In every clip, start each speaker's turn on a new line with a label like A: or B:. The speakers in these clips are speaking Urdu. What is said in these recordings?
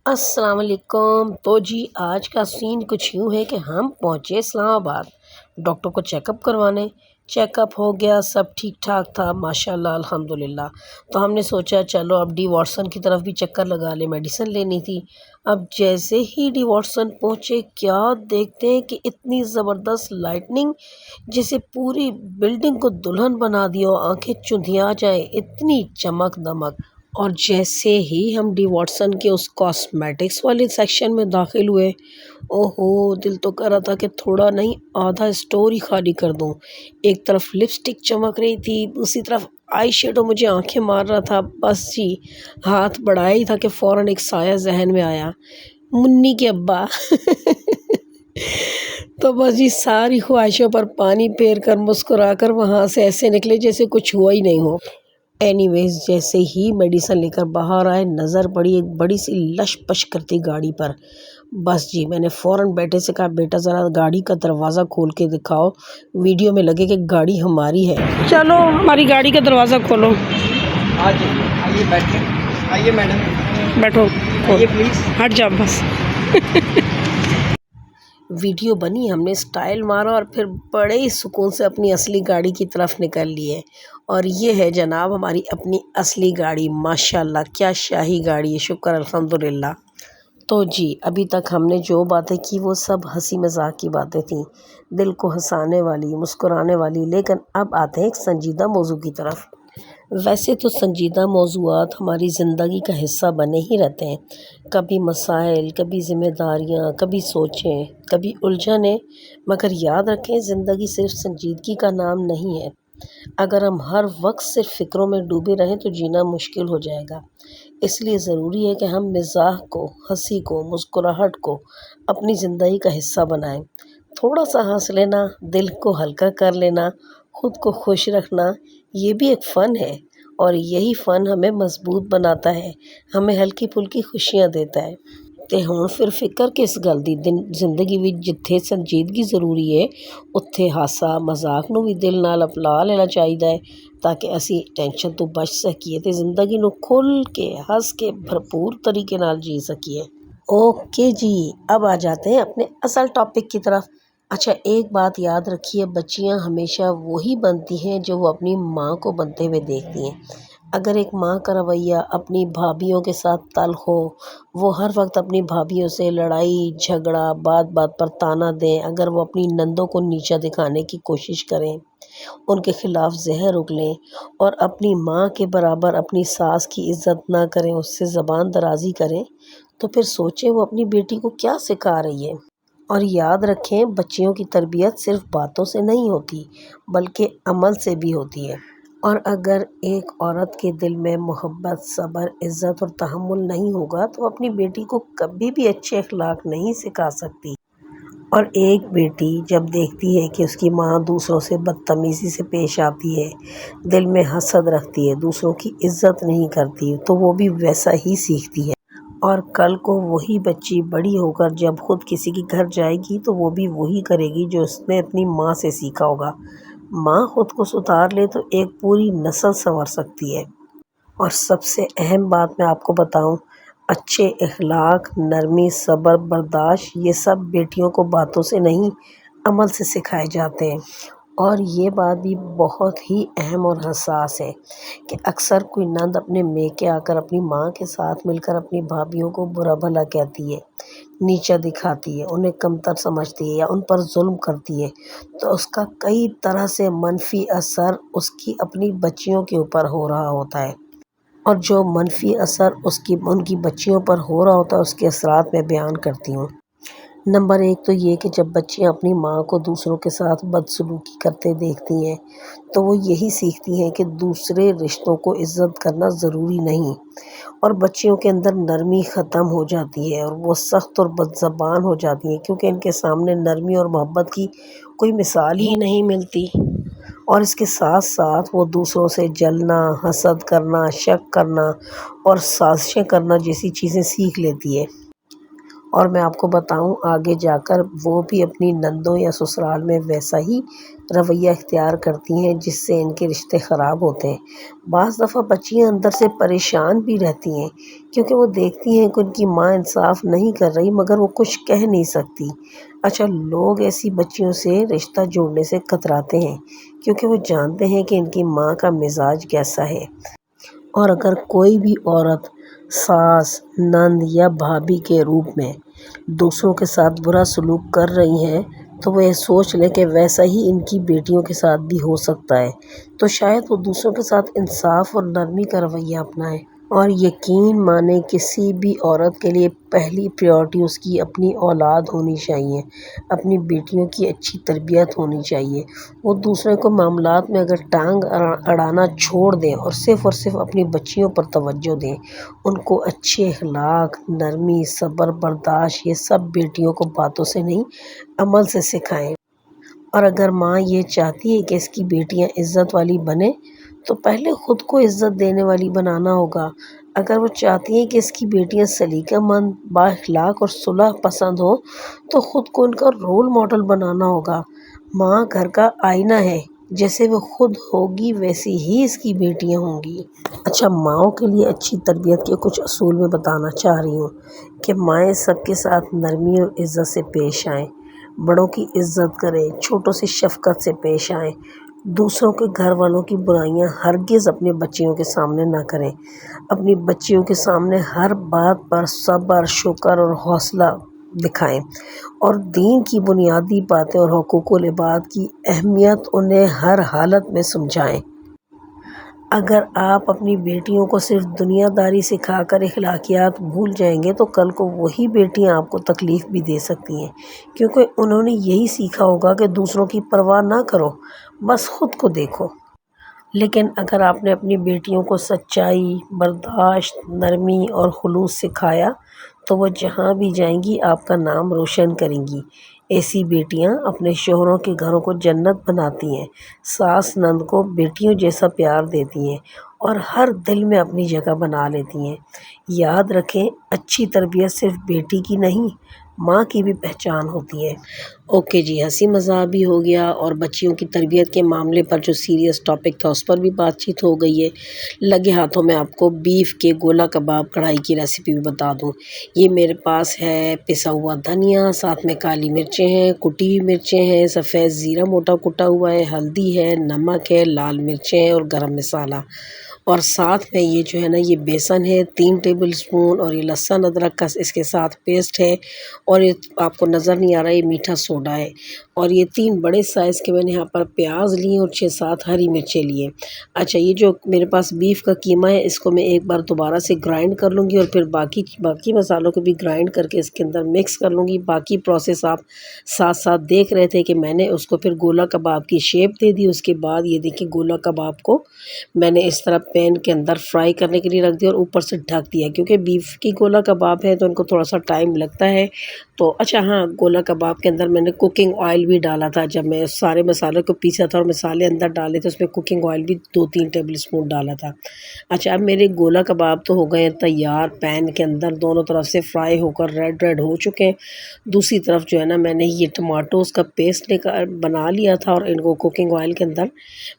A: السلام علیکم۔ تو جی آج کا سین کچھ یوں ہے کہ ہم پہنچے اسلام آباد ڈاکٹر کو چیک اپ کروانے۔ چیک اپ ہو گیا، سب ٹھیک ٹھاک تھا ماشاءاللہ الحمدللہ۔ تو ہم نے سوچا چلو اب ڈی واٹسن کی طرف بھی چکر لگا لیں، میڈیسن لینی تھی۔ اب جیسے ہی ڈی واٹسن پہنچے کیا دیکھتے ہیں کہ اتنی زبردست لائٹننگ جیسے پوری بلڈنگ کو دلہن بنا دیا ہو، آنکھیں چندھیا جائیں، اتنی چمک دمک۔ اور جیسے ہی ہم ڈی واٹسن کے اس کاسمیٹکس والے سیکشن میں داخل ہوئے، اوہو دل تو کر رہا تھا کہ تھوڑا نہیں آدھا اسٹور ہی خالی کر دوں۔ ایک طرف لپسٹک چمک رہی تھی، دوسری طرف آئی شیڈو مجھے آنکھیں مار رہا تھا۔ بس جی ہاتھ بڑھایا ہی تھا کہ فوراً ایک سایہ ذہن میں آیا، منی کے ابا۔ تو بس جی ساری خواہشوں پر پانی پھیر کر مسکرا کر وہاں سے ایسے نکلے جیسے کچھ ہوا ہی نہیں ہو۔ اینی ویز جیسے ہی میڈیسن لے کر باہر آئے، نظر پڑی ایک بڑی سی لش پش کرتی گاڑی پر۔ بس جی میں نے فوراً بیٹے سے کہا بیٹا ذرا گاڑی کا دروازہ کھول کے دکھاؤ، ویڈیو میں لگے کہ گاڑی ہماری ہے۔ چلو ہماری گاڑی کا دروازہ کھولو۔
B: آئیے بیٹھیں، آئیے میڈم
A: بیٹھو،
B: آئیے پلیز۔
A: ہٹ جا بس۔ ویڈیو بنی، ہم نے سٹائل مارا اور پھر بڑے ہی سکون سے اپنی اصلی گاڑی کی طرف نکل لیے۔ اور یہ ہے جناب ہماری اپنی اصلی گاڑی، ماشاءاللہ کیا شاہی گاڑی ہے، شکر الحمدللہ۔ تو جی ابھی تک ہم نے جو باتیں کی وہ سب ہنسی مذاق کی باتیں تھیں، دل کو ہنسانے والی، مسکرانے والی، لیکن اب آتے ہیں ایک سنجیدہ موضوع کی طرف۔ ویسے تو سنجیدہ موضوعات ہماری زندگی کا حصہ بنے ہی رہتے ہیں، کبھی مسائل، کبھی ذمہ داریاں، کبھی سوچیں، کبھی الجھنیں، مگر یاد رکھیں زندگی صرف سنجیدگی کا نام نہیں ہے۔ اگر ہم ہر وقت صرف فکروں میں ڈوبے رہیں تو جینا مشکل ہو جائے گا۔ اس لیے ضروری ہے کہ ہم مزاح کو، ہنسی کو، مسکراہٹ کو اپنی زندگی کا حصہ بنائیں۔ تھوڑا سا ہنس لینا، دل کو ہلکا کر لینا، خود کو خوش رکھنا، یہ بھی ایک فن ہے، اور یہی فن ہمیں مضبوط بناتا ہے، ہمیں ہلکی پھلکی خوشیاں دیتا ہے۔ تے ہن پھر فکر کس گل دی، زندگی وچ جتھے سنجیدگی ضروری ہے اتھے ہاسا مذاق نوں بھی دل نال اپنا لینا چاہیدا ہے، تاکہ اسی ٹینشن تو بچ سکیے تے زندگی نوں کھل کے ہنس کے بھرپور طریقے نال جی سکیے۔ اوکے جی اب آ جاتے ہیں اپنے اصل ٹاپک کی طرف۔ اچھا ایک بات یاد رکھیے، بچیاں ہمیشہ وہی بنتی ہیں جو وہ اپنی ماں کو بنتے ہوئے دیکھتی ہیں۔ اگر ایک ماں کا رویہ اپنی بھابھیوں کے ساتھ تلخ ہو، وہ ہر وقت اپنی بھابھیوں سے لڑائی جھگڑا، بات بات پر طعنہ دیں، اگر وہ اپنی نندوں کو نیچا دکھانے کی کوشش کریں، ان کے خلاف زہر اگلیں، اور اپنی ماں کے برابر اپنی ساس کی عزت نہ کریں، اس سے زبان درازی کریں، تو پھر سوچیں وہ اپنی بیٹی کو کیا سکھا رہی ہے۔ اور یاد رکھیں بچیوں کی تربیت صرف باتوں سے نہیں ہوتی بلکہ عمل سے بھی ہوتی ہے۔ اور اگر ایک عورت کے دل میں محبت، صبر، عزت اور تحمل نہیں ہوگا تو اپنی بیٹی کو کبھی بھی اچھے اخلاق نہیں سکھا سکتی۔ اور ایک بیٹی جب دیکھتی ہے کہ اس کی ماں دوسروں سے بدتمیزی سے پیش آتی ہے، دل میں حسد رکھتی ہے، دوسروں کی عزت نہیں کرتی، تو وہ بھی ویسا ہی سیکھتی ہے۔ اور کل کو وہی بچی بڑی ہو کر جب خود کسی کے گھر جائے گی تو وہ بھی وہی کرے گی جو اس نے اپنی ماں سے سیکھا ہوگا۔ ماں خود کو سدھار لے تو ایک پوری نسل سنور سکتی ہے۔ اور سب سے اہم بات میں آپ کو بتاؤں، اچھے اخلاق، نرمی، صبر، برداشت، یہ سب بیٹیوں کو باتوں سے نہیں عمل سے سکھائے جاتے ہیں۔ اور یہ بات بھی بہت ہی اہم اور حساس ہے کہ اکثر کوئی نند اپنے میکے آ کر اپنی ماں کے ساتھ مل کر اپنی بھابھیوں کو برا بھلا کہتی ہے، نیچا دکھاتی ہے، انہیں کمتر سمجھتی ہے یا ان پر ظلم کرتی ہے، تو اس کا کئی طرح سے منفی اثر اس کی اپنی بچیوں کے اوپر ہو رہا ہوتا ہے۔ اور جو منفی اثر ان کی بچیوں پر ہو رہا ہوتا ہے اس کے اثرات میں بیان کرتی ہوں۔ نمبر ایک تو یہ کہ جب بچیاں اپنی ماں کو دوسروں کے ساتھ بدسلوکی کرتے دیکھتی ہیں تو وہ یہی سیکھتی ہیں کہ دوسرے رشتوں کو عزت کرنا ضروری نہیں، اور بچیوں کے اندر نرمی ختم ہو جاتی ہے اور وہ سخت اور بدزبان ہو جاتی ہیں، کیونکہ ان کے سامنے نرمی اور محبت کی کوئی مثال ہی نہیں ملتی۔ اور اس کے ساتھ ساتھ وہ دوسروں سے جلنا، حسد کرنا، شک کرنا اور سازشیں کرنا جیسی چیزیں سیکھ لیتی ہے۔ اور میں آپ کو بتاؤں آگے جا کر وہ بھی اپنی نندوں یا سسرال میں ویسا ہی رویہ اختیار کرتی ہیں جس سے ان کے رشتے خراب ہوتے ہیں۔ بعض دفعہ بچیاں اندر سے پریشان بھی رہتی ہیں کیونکہ وہ دیکھتی ہیں کہ ان کی ماں انصاف نہیں کر رہی مگر وہ کچھ کہہ نہیں سکتی۔ اچھا، لوگ ایسی بچیوں سے رشتہ جوڑنے سے کتراتے ہیں کیونکہ وہ جانتے ہیں کہ ان کی ماں کا مزاج کیسا ہے، اور اگر کوئی بھی عورت ساس، نند یا بھابھی کے روپ میں دوسروں کے ساتھ برا سلوک کر رہی ہیں تو وہ یہ سوچ لیں کہ ویسا ہی ان کی بیٹیوں کے ساتھ بھی ہو سکتا ہے، تو شاید وہ دوسروں کے ساتھ انصاف اور نرمی کا رویہ اپنائیں۔ اور یقین مانیں کسی بھی عورت کے لیے پہلی پریورٹی اس کی اپنی اولاد ہونی چاہیے، اپنی بیٹیوں کی اچھی تربیت ہونی چاہیے۔ وہ دوسرے کو معاملات میں اگر ٹانگ اڑانا چھوڑ دیں اور صرف اپنی بچیوں پر توجہ دیں، ان کو اچھے اخلاق، نرمی، صبر، برداشت، یہ سب بیٹیوں کو باتوں سے نہیں عمل سے سکھائیں۔ اور اگر ماں یہ چاہتی ہے کہ اس کی بیٹیاں عزت والی بنیں تو پہلے خود کو عزت دینے والی بنانا ہوگا۔ اگر وہ چاہتی ہیں کہ اس کی بیٹیاں سلیقہ مند، با اخلاق اور صلح پسند ہوں تو خود کو ان کا رول ماڈل بنانا ہوگا۔ ماں گھر کا آئینہ ہے، جیسے وہ خود ہوگی ویسی ہی اس کی بیٹیاں ہوں گی۔ اچھا، ماؤں کے لیے اچھی تربیت کے کچھ اصول میں بتانا چاہ رہی ہوں کہ مائیں سب کے ساتھ نرمی اور عزت سے پیش آئیں، بڑوں کی عزت کریں، چھوٹوں سے شفقت سے پیش آئیں، دوسروں کے گھر والوں کی برائیاں ہرگز اپنے بچیوں کے سامنے نہ کریں، اپنی بچیوں کے سامنے ہر بات پر صبر، شکر اور حوصلہ دکھائیں، اور دین کی بنیادی باتیں اور حقوق العباد کی اہمیت انہیں ہر حالت میں سمجھائیں۔ اگر آپ اپنی بیٹیوں کو صرف دنیا داری سکھا کر اخلاقیات بھول جائیں گے تو کل کو وہی بیٹیاں آپ کو تکلیف بھی دے سکتی ہیں، کیونکہ انہوں نے یہی سیکھا ہوگا کہ دوسروں کی پرواہ نہ کرو، بس خود کو دیکھو۔ لیکن اگر آپ نے اپنی بیٹیوں کو سچائی، برداشت، نرمی اور خلوص سکھایا تو وہ جہاں بھی جائیں گی آپ کا نام روشن کریں گی۔ ایسی بیٹیاں اپنے شوہروں کے گھروں کو جنت بناتی ہیں، ساس نند کو بیٹیوں جیسا پیار دیتی ہیں اور ہر دل میں اپنی جگہ بنا لیتی ہیں۔ یاد رکھیں، اچھی تربیت صرف بیٹی کی نہیں، ماں کی بھی پہچان ہوتی ہے۔ اوکے جی، ہنسی مذاق بھی ہو گیا اور بچیوں کی تربیت کے معاملے پر جو سیریس ٹاپک تھا اس پر بھی بات چیت ہو گئی ہے۔ لگے ہاتھوں میں آپ کو بیف کے گولا کباب کڑھائی کی ریسیپی بھی بتا دوں۔ یہ میرے پاس ہے پسا ہوا دھنیا، ساتھ میں کالی مرچیں ہیں، کٹی ہوئی مرچیں ہیں، سفید زیرہ موٹا کٹا ہوا ہے، ہلدی ہے، نمک ہے، لال مرچیں ہیں اور گرم مسالہ، اور ساتھ میں یہ جو ہے نا یہ بیسن ہے 3 ٹیبل اسپون، اور یہ لہسن ادرک کا اس کے ساتھ پیسٹ ہے، اور یہ آپ کو نظر نہیں آ رہا یہ میٹھا سوڈا ہے، اور یہ 3 بڑے سائز کے میں نے یہاں پر پیاز لیے اور 6-7 ہری مرچیں لیے۔ اچھا، یہ جو میرے پاس بیف کا قیمہ ہے اس کو میں ایک بار دوبارہ سے گرائنڈ کر لوں گی اور پھر باقی مسالوں کو بھی گرائنڈ کر کے اس کے اندر مکس کر لوں گی۔ باقی پروسیس آپ ساتھ ساتھ دیکھ رہے تھے کہ میں نے اس کو پھر گولا کباب کی شیپ دے دی۔ اس کے بعد یہ دیکھیں گولا کباب کو میں نے اس طرح پین کے اندر فرائی کرنے کے لیے رکھ دیا اور اوپر سے ڈھک دیا، کیونکہ بیف کی گولا کباب ہے تو ان کو تھوڑا سا ٹائم لگتا ہے۔ تو اچھا ہاں، گولا کباب کے اندر میں نے کوکنگ آئل بھی ڈالا تھا، جب میں سارے مسالوں کو پیسا تھا اور مسالے اندر ڈالے تھے اس میں کوکنگ آئل بھی 2-3 ٹیبل اسپون ڈالا تھا۔ اچھا، اب میرے گولا کباب تو ہو گئے ہیں تیار، پین کے اندر دونوں طرف سے فرائی ہو کر ریڈ ہو چکے ہیں۔ دوسری طرف جو ہے نا میں نے یہ ٹماٹوز کا پیسٹ بنا لیا تھا اور ان کو کوکنگ آئل کے اندر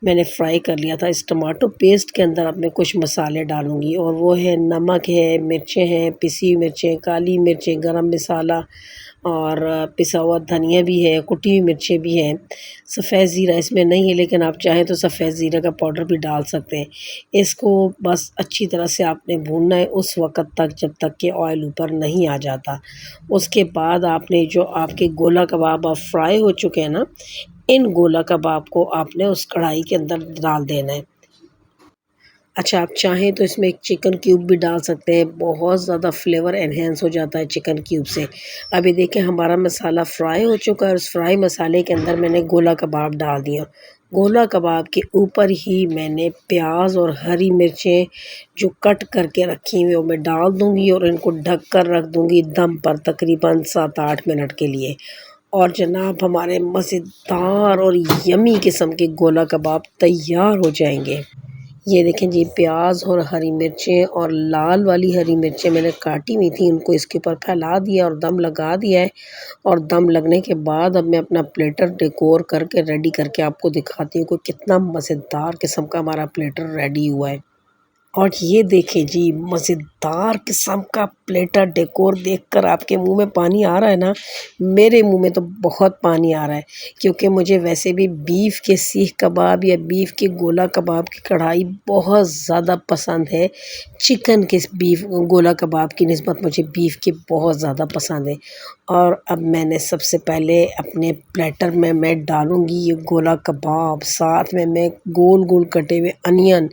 A: میں نے فرائی کر لیا تھا۔ اس ٹماٹو پیسٹ کے اندر اب میں کچھ مسالے ڈالوں گی، اور وہ ہے نمک ہے، مرچیں ہیں، پسی ہوئی مرچیں، کالی مرچیں، گرم مسالہ اور پسا ہوا دھنیا بھی ہے، کٹی ہوئی مرچیں بھی ہیں۔ سفید زیرہ اس میں نہیں ہے لیکن آپ چاہیں تو سفید زیرہ کا پاؤڈر بھی ڈال سکتے ہیں۔ اس کو بس اچھی طرح سے آپ نے بھوننا ہے اس وقت تک جب تک کہ آئل اوپر نہیں آ جاتا۔ اس کے بعد آپ نے جو آپ کے گولا کباب آپ فرائی ہو چکے ہیں نا، ان گولا کباب کو آپ نے اس کڑھائی کے اندر ڈال دینا ہے۔ اچھا، آپ چاہیں تو اس میں ایک چکن کیوب بھی ڈال سکتے ہیں، بہت زیادہ فلیور انہینس ہو جاتا ہے چکن کیوب سے۔ ابھی دیکھیں ہمارا مسالہ فرائی ہو چکا ہے اور اس فرائی مسالے کے اندر میں نے گولا کباب ڈال دیا۔ گولا کباب کے اوپر ہی میں نے پیاز اور ہری مرچیں جو کٹ کر کے رکھی ہوئی وہ میں ڈال دوں گی اور ان کو ڈھک کر رکھ دوں گی دم پر تقریباً 7-8 منٹ کے لیے، اور جناب ہمارے مزیدار اور یمی قسم کے گولا کباب تیار ہو جائیں گے۔ یہ دیکھیں جی پیاز اور ہری مرچیں اور لال والی ہری مرچیں میں نے کاٹی ہوئی تھیں، ان کو اس کے اوپر پھیلا دیا اور دم لگا دیا ہے۔ اور دم لگنے کے بعد اب میں اپنا پلیٹر ڈیکور کر کے ریڈی کر کے آپ کو دکھاتی ہوں کہ کتنا مزیدار قسم کا ہمارا پلیٹر ریڈی ہوا ہے۔ اور یہ دیکھیں جی مزیدار قسم کا پلیٹر ڈیکور دیکھ کر آپ کے منہ میں پانی آ رہا ہے نا، میرے منہ میں تو بہت پانی آ رہا ہے، کیونکہ مجھے ویسے بھی بیف کے سیخ کباب یا بیف کے گولا کباب کی کڑھائی بہت زیادہ پسند ہے۔ چکن کے بیف گولا کباب کی نسبت مجھے بیف کے بہت زیادہ پسند ہے۔ اور اب میں نے سب سے پہلے اپنے پلیٹر میں ڈالوں گی یہ گولا کباب، ساتھ میں گول گول کٹے ہوئے انین،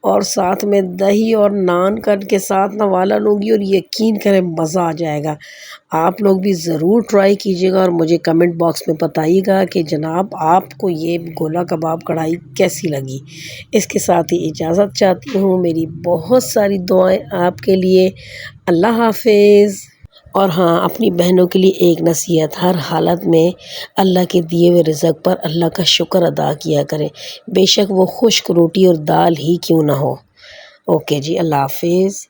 A: اور ساتھ میں دہی اور نان کر کے ساتھ نوالا لوں گی، اور یقین کریں مزہ آ جائے گا۔ آپ لوگ بھی ضرور ٹرائی کیجیے گا اور مجھے کمنٹ باکس میں بتائیے گا کہ جناب آپ کو یہ گولا کباب کڑھائی کیسی لگی۔ اس کے ساتھ ہی اجازت چاہتی ہوں، میری بہت ساری دعائیں آپ کے لیے۔ اللہ حافظ۔ اور ہاں، اپنی بہنوں کے لیے ایک نصیحت، ہر حالت میں اللہ کے دیے ہوئے رزق پر اللہ کا شکر ادا کیا کریں، بے شک وہ خشک روٹی اور دال ہی کیوں نہ ہو۔ اوکے جی، اللہ حافظ۔